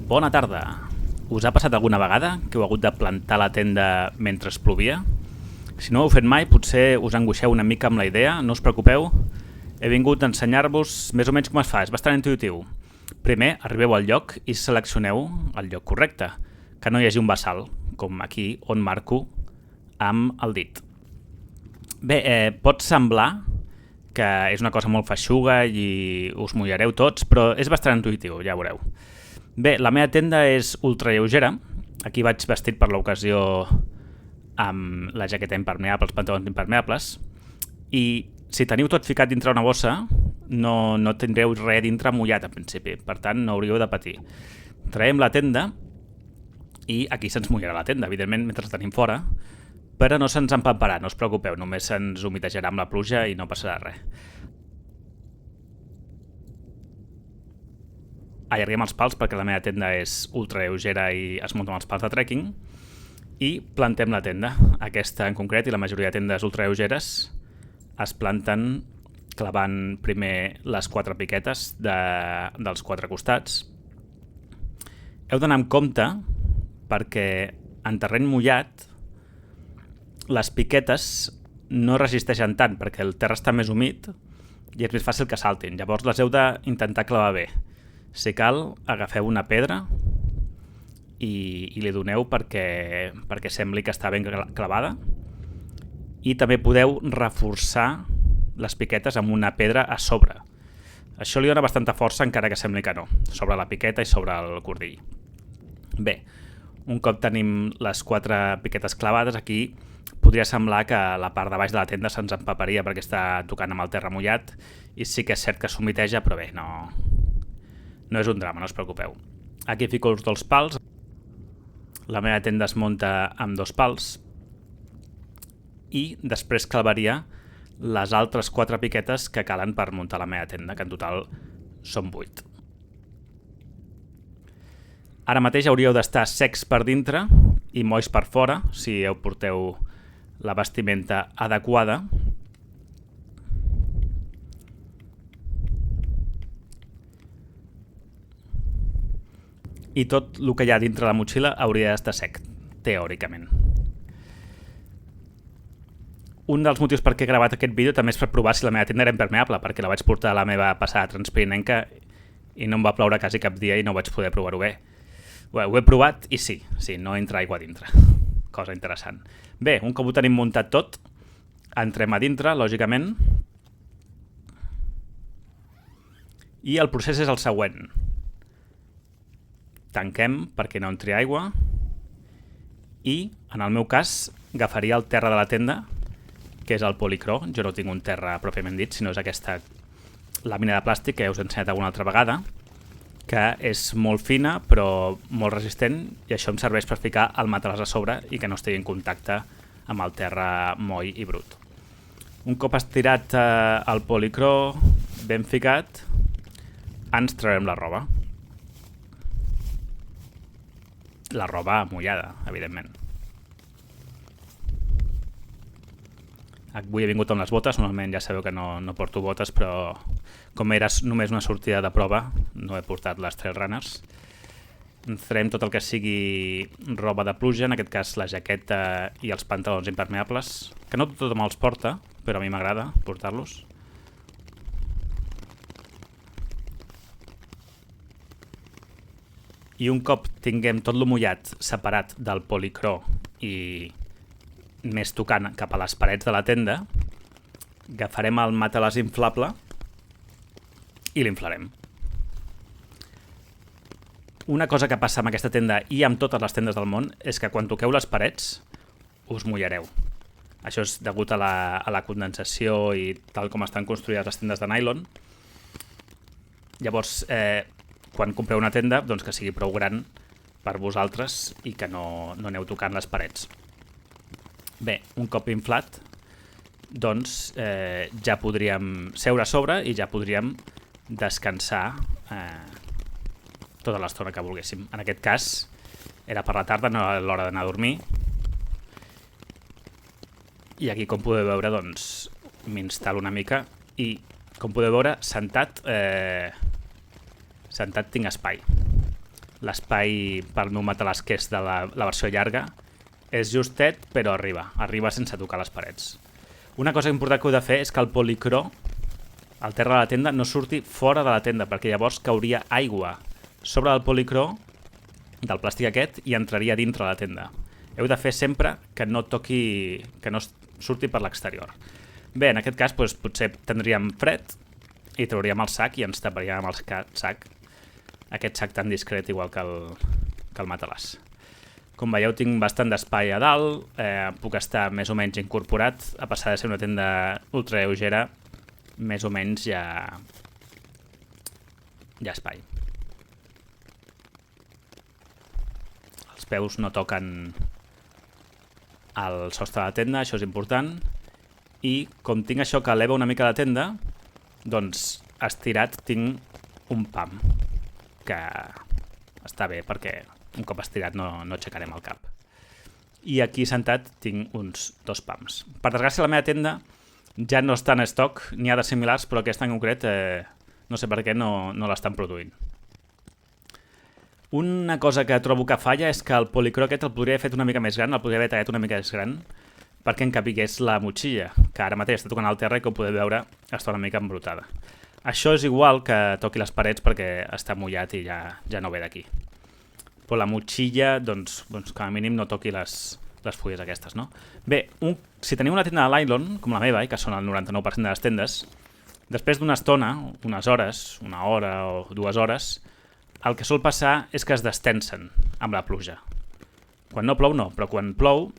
Bona tarda. Us ha passat alguna vegada que heu hagut de plantar la tenda mentre plovia? Si no ho heu fet mai, potser us angoixeu una mica amb la idea, no us preocupeu. He vingut a ensenyar-vos més o menys com es fa, és bastant intuïtiu. Primer, arribeu al lloc i seleccioneu el lloc correcte, que no hi hagi un bassal, com aquí on marco amb el dit. Bé, pot semblar que és una cosa molt feixuga i us mullareu tots, però és bastant intuïtiu, ja veureu. Bé, la meva tenda és ultra lleugera. Aquí vaig vestit per l'ocasió amb la jaqueta impermeable, els pantalons impermeables, i si teniu tot ficat dintre una bossa no tindreu res dintre mullat en principi, per tant no hauríeu de patir. Traiem la tenda i aquí se'ns mullarà la tenda, evidentment, mentre tenim fora, però no se'ns empamparà, no us preocupeu, només se'ns humitejarà amb la pluja i no passarà res. Allarguem els pals perquè la meva tenda és ultra lleugera i es munta amb els pals de trekking, i plantem la tenda. Aquesta en concret i la majoria de tendes ultra lleugeres es planten clavant primer les 4 piquetes dels 4 costats. Heu d'anar amb compte perquè en terreny mullat les piquetes no resisteixen tant perquè el terra està més humit i és més fàcil que saltin. Llavors les heu d'intentar clavar bé. Si cal, agafeu una pedra i li doneu perquè sembli que està ben clavada, i també podeu reforçar les piquetes amb una pedra a sobre. Això li dona bastanta força encara que sembli que no, sobre la piqueta i sobre el cordill. Bé, un cop tenim les 4 piquetes clavades, aquí podria semblar que la part de baix de la tenda se'ns empaparia perquè està tocant amb el terra mullat, i sí que és cert que s'humiteja, però bé, no és un drama, no us preocupeu. Aquí fico els 2 pals. La meva tenda es munta amb 2 pals i després clavaria les altres 4 piquetes que calen per muntar la meva tenda, que en total són 8. Ara mateix hauríeu d'estar secs per dintre i molls per fora, si heu porteu la vestimenta adequada. I tot el que hi ha dintre la motxilla hauria d'estar sec, teòricament. Un dels motius per què he gravat aquest vídeo també és per provar si la meva tenda era impermeable, perquè la vaig portar a la meva passada transpirinenca i no em va ploure quasi cap dia i no vaig poder provar-ho bé. Ho he provat i sí, no entra aigua a dintre. Cosa interessant. Bé, un cop ho tenim muntat tot, entrem a dintre, lògicament, i el procés és el següent. Tanquem perquè no entri aigua i, en el meu cas, agafaria el terra de la tenda, que és el policró. Jo no tinc un terra pròpiament dit, sinó és aquesta làmina de plàstic que us he ensenyat alguna altra vegada, que és molt fina però molt resistent, i això em serveix per ficar el matalàs a sobre i que no estigui en contacte amb el terra moll i brut. Un cop estirat el policró ben ficat, ens traurem la roba. La roba mullada, evidentment. Avui he vingut amb les botes, normalment ja sabeu que no porto botes, però com era només una sortida de prova, no he portat les Trail Runners. Ens farem tot el que sigui roba de pluja, en aquest cas la jaqueta i els pantalons impermeables, que no tothom els porta, però a mi m'agrada portar-los. I un cop tinguem tot lo mullat separat del policró i més tocant cap a les parets de la tenda, agafarem el matalàs inflable i l'inflarem. Una cosa que passa amb aquesta tenda i amb totes les tendes del món és que quan toqueu les parets us mullareu. Això és degut a la condensació i tal com estan construïdes les tendes de nylon. Llavors, quan compreu una tenda, doncs que sigui prou gran per vosaltres i que no aneu tocant les parets. Bé, un cop inflat, doncs ja podríem seure a sobre i ja podríem descansar tota l'estona que volguéssim. En aquest cas era per la tarda, no era l'hora d'anar a dormir. I aquí, com podeu veure, doncs m'instal·lo una mica i, com podeu veure, sentat tinc espai. l'espai pel meu matalàs, que és de la versió llarga, és justet, però arriba sense tocar les parets. Una cosa important que heu de fer és que el policró, el terra de la tenda, no surti fora de la tenda, perquè llavors cauria aigua sobre el policró del plàstic aquest i entraria dintre la tenda. Heu de fer sempre que no toqui, que no surti per l'exterior. Bé, en aquest cas potser tindríem fred i trauríem el sac i ens taparíem amb el sac, aquest sac tan discret igual que el matalàs. Com veieu, tinc bastant d'espai a dalt, puc estar més o menys incorporat, a passar de ser una tenda ultra lleugera, més o menys hi ha espai. Els peus no toquen el sostre de la tenda, això és important, i com tinc això que eleva una mica la tenda, doncs estirat tinc un pam, que està bé perquè un cop estirat no aixecarem el cap. I aquí sentat tinc uns 2 pams. Per desgràcia, la meva tenda ja no està en estoc, n'hi ha de similars, però aquesta en concret no sé per què no l'estan produint. Una cosa que trobo que falla és que el policró aquest el podria haver fet una mica més gran, el podria haver tallat una mica més gran, perquè encapigués la motxilla, que ara mateix està tocant al terra i com podeu veure està una mica embrutada. Això és igual que toqui les parets perquè està mullat i ja no ve d'aquí. Però la motxilla, doncs com a mínim no toqui les fulles aquestes, no? Bé, si teniu una tenda de nylon, com la meva, que són el 99% de les tendes, després d'una estona, unes hores, una hora o 2 hores, el que sol passar és que es destensen amb la pluja. Quan no plou, no, però quan plou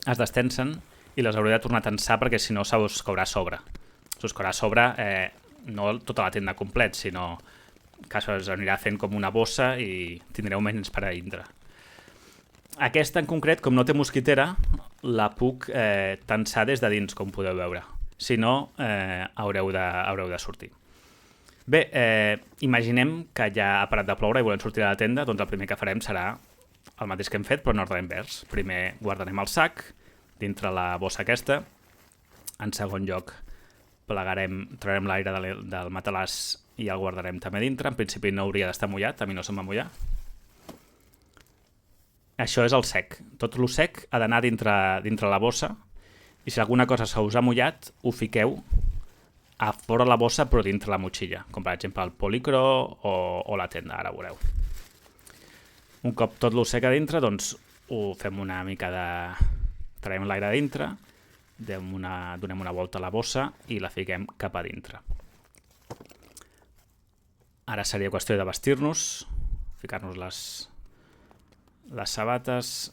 es destensen i les hauré de tornar a tensar perquè si no s'us caurà a sobre. S'us caurà a sobre no tota la tenda complet, sinó que es anirà fent com una bossa i tindreu menys per a dintre. Aquesta en concret, com no té mosquitera, la puc tensar des de dins, com podeu veure. Si no, haureu de sortir. Bé, imaginem que ja ha parat de ploure i volem sortir de la tenda, doncs el primer que farem serà el mateix que hem fet, però en ordre invers. Primer guardarem el sac dintre la bossa aquesta. En segon lloc, traurem l'aire del matalàs i el guardarem també dintre. En principi no hauria d'estar mullat, a mi no se'm va mullar. Això és el sec. Tot el sec ha d'anar dintre la bossa i si alguna cosa se us ha mullat, ho fiqueu a fora la bossa però dintre la motxilla, com per exemple el policró o la tenda, ara veureu. Un cop tot el sec a dintre, doncs ho fem una mica de... traiem l'aire a dintre, donem una volta a la bossa i la fiquem cap a dintre. Ara seria qüestió de vestir-nos, ficar-nos les sabates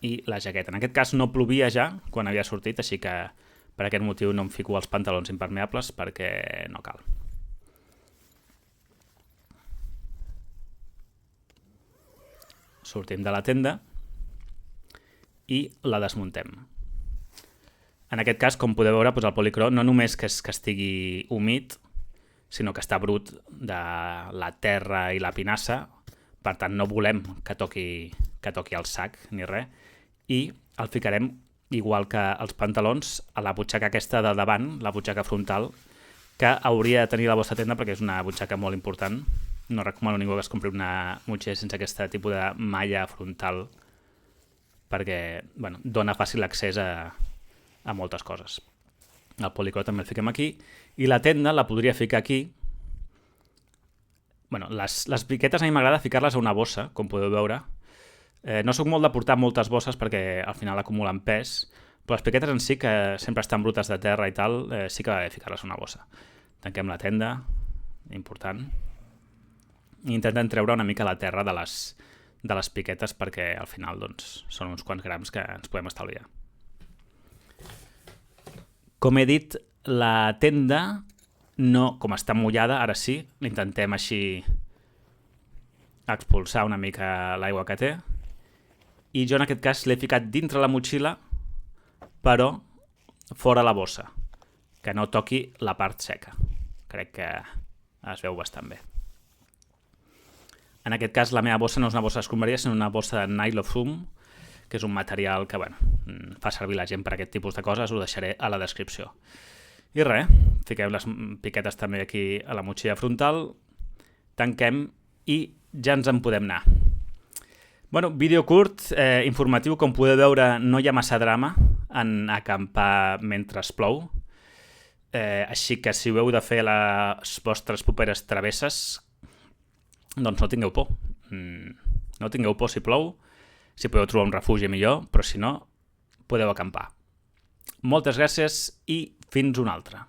i la jaqueta. En aquest cas no plovia ja quan havia sortit, així que per aquest motiu no em fico els pantalons impermeables perquè no cal. Sortim de la tenda i la desmuntem. En aquest cas, com podeu veure, el policró no només que estigui humit, sinó que està brut de la terra i la pinassa, per tant no volem que toqui el sac ni res, i el ficarem igual que els pantalons a la butxaca aquesta de davant, la butxaca frontal, que hauria de tenir la vostra tenda perquè és una butxaca molt important. No recomano a ningú que es compri una motxilla sense aquest tipus de malla frontal perquè dona fàcil accés a moltes coses. El policró també el fiquem aquí i la tenda la podria ficar aquí. Les piquetes a mi m'agrada ficar-les a una bossa, com podeu veure. No soc molt de portar moltes bosses perquè al final acumulen pes, però les piquetes en si, que sempre estan brutes de terra i tal, sí que va bé ficar-les a una bossa. Tanquem la tenda, important, i intentem treure una mica la terra de les piquetes perquè al final són uns quants grams que ens podem estalviar. Com he dit, la tenda, com està mullada, ara sí, l'intentem així expulsar una mica l'aigua que té, i jo en aquest cas l'he ficat dintre la motxilla, però fora la bossa, que no toqui la part seca. Crec que es veu bastant bé. En aquest cas la meva bossa no és una bossa d'escombraria, sinó una bossa de Nylofoam, que és un material que fa servir la gent per a aquest tipus de coses, ho deixaré a la descripció. I res, fiquem les piquetes també aquí a la motxilla frontal, tanquem i ja ens en podem anar. Bueno, vídeo curt, informatiu, com podeu veure no hi ha massa drama en acampar mentre plou, així que si ho heu de fer a les vostres properes travesses, doncs no tingueu por. No tingueu por si plou, si podeu trobar un refugi millor, però si no, podeu acampar. Moltes gràcies i fins una altra.